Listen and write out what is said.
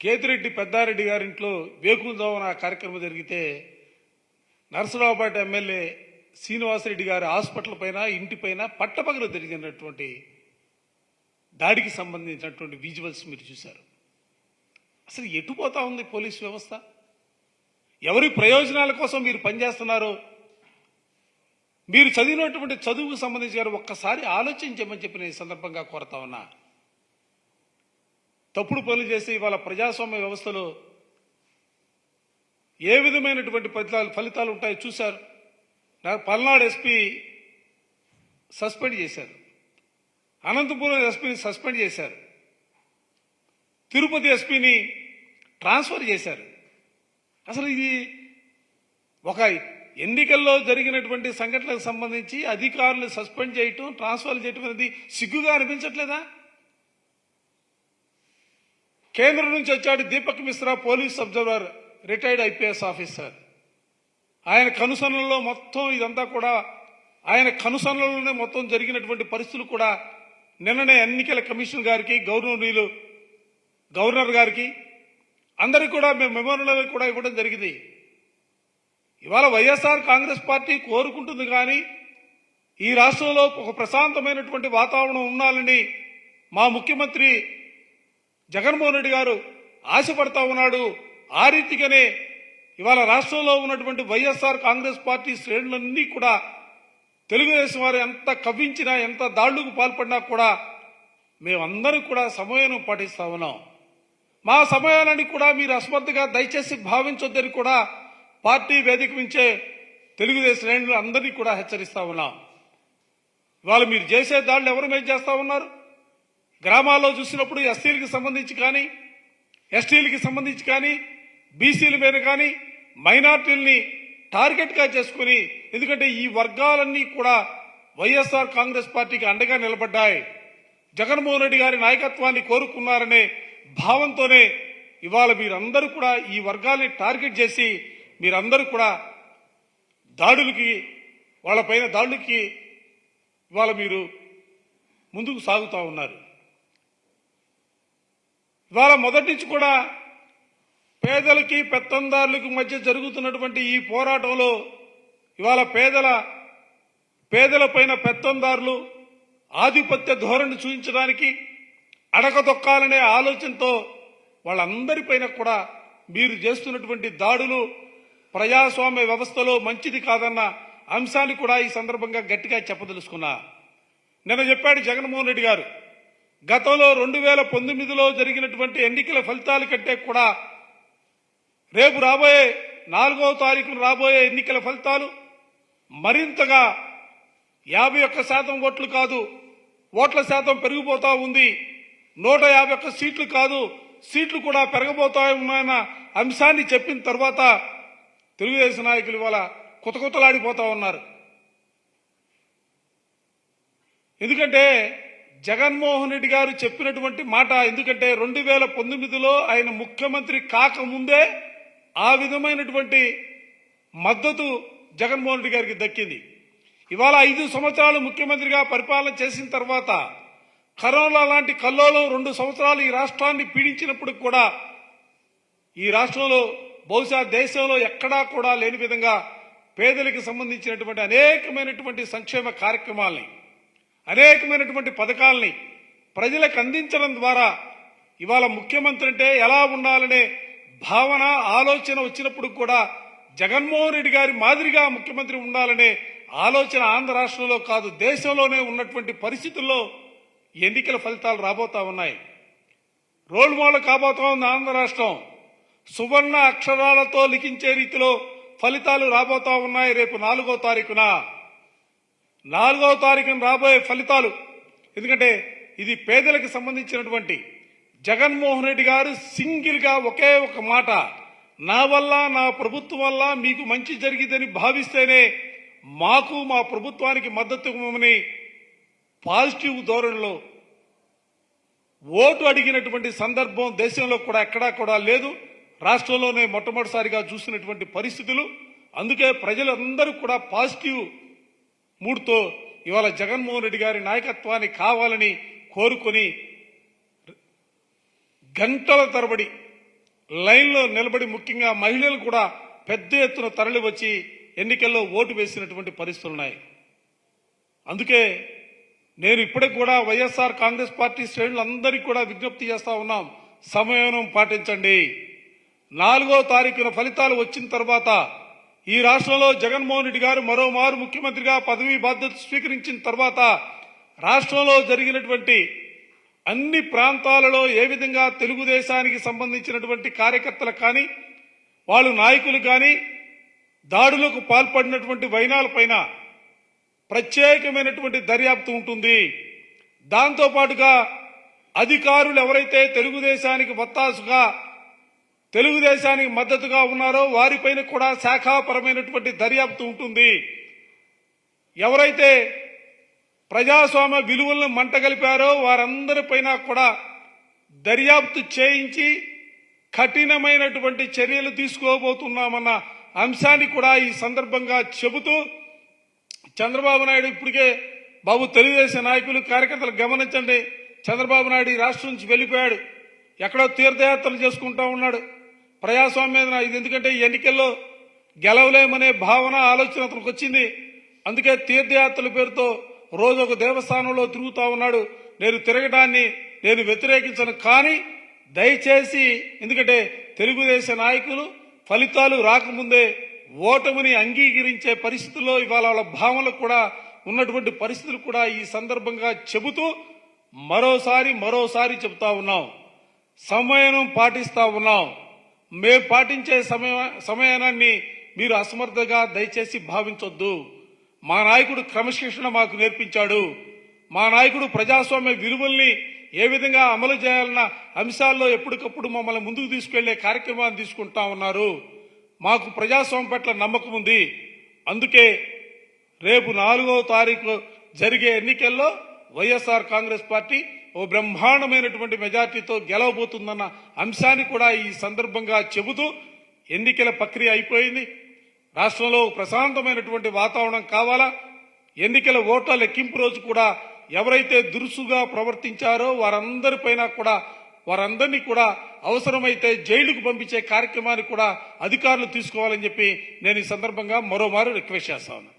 కేతిరెడ్డి పెద్దారెడ్డి గారింట్లో వేకువజామున కార్యక్రమం జరిగితే నరసరావుపేట ఎమ్మెల్యే శ్రీనివాసరెడ్డి గారి హాస్పిటల్ పైన ఇంటిపైన పట్టపగలు జరిగినటువంటి దాడికి సంబంధించినటువంటి విజువల్స్ మీరు చూశారు. అసలు ఎటుపోతా ఉంది పోలీస్ వ్యవస్థ? ఎవరి ప్రయోజనాల కోసం మీరు పనిచేస్తున్నారో మీరు చదివినటువంటి చదువుకు సంబంధించి ఒక్కసారి ఆలోచించమని చెప్పి నేను ఈ సందర్భంగా కోరుతా ఉన్నా. తప్పుడు పనులు చేసి ఇవాళ ప్రజాస్వామ్య వ్యవస్థలో ఏ విధమైనటువంటి ఫలితాలు ఉంటాయో చూశారు. పల్నాడు ఎస్పీ సస్పెండ్ చేశారు, అనంతపురం ఎస్పీని సస్పెండ్ చేశారు, తిరుపతి ఎస్పీని ట్రాన్స్ఫర్ చేశారు. అసలు ఇది ఒక ఎన్నికల్లో జరిగినటువంటి సంఘటనలకు సంబంధించి అధికారులు సస్పెండ్ చేయటం, ట్రాన్స్ఫర్ చేయటం అనేది సిగ్గుగా అనిపించట్లేదా? కేంద్రం నుంచి వచ్చాడు Deepak Mishra, police observer, retired IPS officer. ఆయన కనుసన్నల్లో మొత్తం ఇదంతా కూడా ఆయన కనుసన్నల్లోనే మొత్తం జరిగినటువంటి పరిస్థితులు కూడా నిన్ననే ఎన్నికల కమిషన్ గారికి, గవర్నర్ గారికి అందరికీ కూడా మేము మెమోరియల్ కూడా ఇవ్వడం జరిగింది. ఇవాళ వైఎస్ఆర్ కాంగ్రెస్ పార్టీ కోరుకుంటుంది కానీ ఈ రాష్ట్రంలో ఒక ప్రశాంతమైనటువంటి వాతావరణం ఉండాలని మా ముఖ్యమంత్రి జగన్మోహన్ రెడ్డి గారు ఆశపడతా ఉన్నాడు. ఆ రీతిగానే ఇవాళ రాష్ట్రంలో ఉన్నటువంటి వైఎస్ఆర్ కాంగ్రెస్ పార్టీ శ్రేణులన్నీ కూడా తెలుగుదేశం వారు ఎంత కవ్వించినా, ఎంత దాడులకు పాల్పడినా కూడా మేమందరం కూడా సమయం పాటిస్తా ఉన్నాం. మా సమయాన్ని కూడా మీరు అస్మత్తుగా దయచేసి భావించొద్దని కూడా పార్టీ వేదిక నుంచే తెలుగుదేశం శ్రేణులు అందరినీ కూడా హెచ్చరిస్తా ఉన్నాం. ఇవాళ మీరు చేసే దాడులు ఎవరు మేము చేస్తా ఉన్నారు? గ్రామాల్లో చూసినప్పుడు ఎస్సీలకు సంబంధించి కానీ, ఎస్టీలకు సంబంధించి కానీ, బీసీల మీద కానీ మైనార్టీలని టార్గెట్గా చేసుకుని, ఎందుకంటే ఈ వర్గాలన్నీ కూడా వైఎస్ఆర్ కాంగ్రెస్ పార్టీకి అండగా నిలబడ్డాయి, జగన్మోహన్ రెడ్డి గారి నాయకత్వాన్ని కోరుకున్నారనే భావంతోనే ఇవాళ మీరందరూ కూడా ఈ వర్గాల్ని టార్గెట్ చేసి మీరందరూ కూడా దాడులకి, వాళ్ళపైన దాడులకి ఇవాళ మీరు ముందుకు సాగుతూ ఉన్నారు. ఇవాళ మొదటి నుంచి కూడా పేదలకి పెత్తందారులకు మధ్య జరుగుతున్నటువంటి ఈ పోరాటంలో ఇవాళ పేదలపైన పెత్తందారులు ఆధిపత్య ధోరణి చూపించడానికి, అడగదొక్కాలనే ఆలోచనతో వాళ్ళందరిపైన కూడా మీరు చేస్తున్నటువంటి దాడులు ప్రజాస్వామ్య వ్యవస్థలో మంచిది కాదన్న అంశాన్ని కూడా ఈ సందర్భంగా గట్టిగా చెప్పదలుచుకున్నా. నిన్న చెప్పాడు జగన్మోహన్ రెడ్డి గారు, గతంలో 2019లో జరిగినటువంటి ఎన్నికల ఫలితాల కంటే కూడా రేపు రాబోయే 4వ తారీఖున రాబోయే ఎన్నికల ఫలితాలు మరింతగా 51% ఓట్లు కాదు, ఓట్ల శాతం పెరిగిపోతా ఉంది. 151 సీట్లు కాదు, సీట్లు కూడా పెరగబోతా ఉన్నాయన్న అంశాన్ని చెప్పిన తర్వాత తెలుగుదేశం నాయకులు ఇవాళ కుతకుతలాడిపోతా ఉన్నారు. ఎందుకంటే జగన్మోహన్ రెడ్డి గారు చెప్పినటువంటి మాట, ఎందుకంటే 2019లో ఆయన ముఖ్యమంత్రి కాకముందే ఆ విధమైనటువంటి మద్దతు జగన్మోహన్ రెడ్డి గారికి దక్కింది. ఇవాళ 5 సంవత్సరాలు ముఖ్యమంత్రిగా పరిపాలన చేసిన తర్వాత కరోనా లాంటి కల్లోలం 2 సంవత్సరాలు ఈ రాష్ట్రాన్ని పీడించినప్పుడు కూడా ఈ రాష్ట్రంలో బహుశా దేశంలో ఎక్కడా కూడా లేని విధంగా పేదలకు సంబంధించినటువంటి అనేకమైనటువంటి సంక్షేమ కార్యక్రమాలని, అనేకమైనటువంటి పథకాలని ప్రజలకు అందించడం ద్వారా ఇవాళ ముఖ్యమంత్రి అంటే ఎలా ఉండాలనే భావన, ఆలోచన వచ్చినప్పుడు కూడా జగన్మోహన్ రెడ్డి గారి మాదిరిగా ముఖ్యమంత్రి ఉండాలనే ఆలోచన ఆంధ్ర రాష్ట్రంలో కాదు దేశంలోనే ఉన్నటువంటి పరిస్థితుల్లో ఎన్నికల ఫలితాలు రాబోతా ఉన్నాయి. రోల్ మోడల్ కాబోతా ఉంది ఆంధ్ర రాష్ట్రం. సువర్ణ అక్షరాలతో లిఖించే రీతిలో ఫలితాలు రాబోతా ఉన్నాయి. రేపు 4వ తారీఖున రాబోయే ఫలితాలు, ఎందుకంటే ఇది పేదలకు సంబంధించినటువంటి జగన్మోహన్ రెడ్డి గారు సింగిల్ గా ఒకే ఒక మాట, నా వల్ల, నా ప్రభుత్వం వల్ల మీకు మంచి జరిగిందని భావిస్తేనే మాకు, మా ప్రభుత్వానికి మద్దతు ఇవ్వమని పాజిటివ్ ధోరణిలో ఓటు అడిగినటువంటి సందర్భం దేశంలో కూడా ఎక్కడా కూడా లేదు. రాష్ట్రంలోనే మొట్టమొదటిసారిగా చూసినటువంటి పరిస్థితులు. అందుకే ప్రజలందరూ కూడా పాజిటివ్ మూడ్తో ఇవాళ జగన్మోహన్ రెడ్డి గారి నాయకత్వాన్ని కావాలని కోరుకొని గంటల తరబడి లైన్లో నిలబడి ముఖ్యంగా మహిళలు కూడా పెద్ద ఎత్తున తరలి వచ్చి ఎన్నికల్లో ఓటు వేసినటువంటి పరిస్థితులు ఉన్నాయి. అందుకే నేను ఇప్పటికి కూడా వైఎస్ఆర్ కాంగ్రెస్ పార్టీ శ్రేణులందరికీ కూడా విజ్ఞప్తి చేస్తా ఉన్నాం, సమయం పాటించండి. 4వ తారీఖున ఫలితాలు వచ్చిన తర్వాత ఈ రాష్ట్రంలో జగన్మోహన్ రెడ్డి గారు మరోమారు ముఖ్యమంత్రిగా పదవీ బాధ్యత స్వీకరించిన తర్వాత రాష్ట్రంలో జరిగినటువంటి అన్ని ప్రాంతాలలో ఏ విధంగా తెలుగుదేశానికి సంబంధించినటువంటి కార్యకర్తలు కానీ వాళ్ళు నాయకులు కానీ దాడులకు పాల్పడినటువంటి వైనాలపైన ప్రత్యేకమైనటువంటి దర్యాప్తు ఉంటుంది. దాంతోపాటుగా అధికారులు ఎవరైతే తెలుగుదేశానికి వత్తాసుగా తెలుగుదేశానికి మద్దతుగా ఉన్నారో వారిపైన కూడా శాఖాపరమైనటువంటి దర్యాప్తు ఉంటుంది. ఎవరైతే ప్రజాస్వామ్య విలువలను మంటగలిపారో వారందరిపైన కూడా దర్యాప్తు చేయించి కఠినమైనటువంటి చర్యలు తీసుకోబోతున్నామన్న అంశాన్ని కూడా ఈ సందర్భంగా చెబుతూ, చంద్రబాబు నాయుడు ఇప్పటికే బాబు తెలుగుదేశం నాయకులు కార్యకర్తలు గమనించండి, చంద్రబాబు నాయుడు ఈ రాష్ట్రం నుంచి వెళ్ళిపోయాడు, ఎక్కడో తీర్థయాత్రలు చేసుకుంటా ఉన్నాడు. ప్రజాస్వామ్యం ఇది ఎందుకంటే ఎన్నికల్లో గెలవలేమనే భావన ఆలోచన అతనికి వచ్చింది. అందుకే తీర్థయాత్రల పేరుతో రోజు ఒక దేవస్థానంలో తిరుగుతా ఉన్నాడు. నేను తిరగడాన్ని నేను వ్యతిరేకించను, కానీ దయచేసి ఎందుకంటే తెలుగుదేశం నాయకులు ఫలితాలు రాకముందే ఓటమిని అంగీకరించే పరిస్థితుల్లో ఇవాళ వాళ్ళ భావనలు కూడా ఉన్నటువంటి పరిస్థితులు కూడా ఈ సందర్భంగా చెబుతూ మరోసారి చెబుతా ఉన్నాం, సమయం పాటిస్తా ఉన్నాం. మేము పాటించే సమయాన్ని మీరు అసమర్థగా దయచేసి భావించొద్దు. మా నాయకుడు క్రమశిక్షణ మాకు నేర్పించాడు. మా నాయకుడు ప్రజాస్వామ్య విలువల్ని ఏ విధంగా అమలు చేయాలన్న అంశాల్లో ఎప్పటికప్పుడు మమ్మల్ని ముందుకు తీసుకెళ్లే కార్యక్రమాన్ని తీసుకుంటా ఉన్నారు. మాకు ప్రజాస్వామ్యం పట్ల నమ్మకం ఉంది. అందుకే రేపు 4వ తారీఖు జరిగే ఎన్నికల్లో వైఎస్ఆర్ కాంగ్రెస్ పార్టీ ఓ బ్రహ్మాండమైనటువంటి మెజార్టీతో గెలవబోతుందన్న అంశాన్ని కూడా ఈ సందర్భంగా చెబుతూ, ఎన్నికల ప్రక్రియ అయిపోయింది. రాష్ట్రంలో ప్రశాంతమైనటువంటి వాతావరణం కావాలా. ఎన్నికల ఓట్ల లెక్కింపు రోజు కూడా ఎవరైతే దురుసుగా ప్రవర్తించారో వారందరినీ కూడా అవసరమైతే జైలుకు పంపించే కార్యక్రమాన్ని కూడా అధికారులు తీసుకోవాలని చెప్పి నేను ఈ సందర్భంగా మరోమారు రిక్వెస్ట్ చేస్తాను.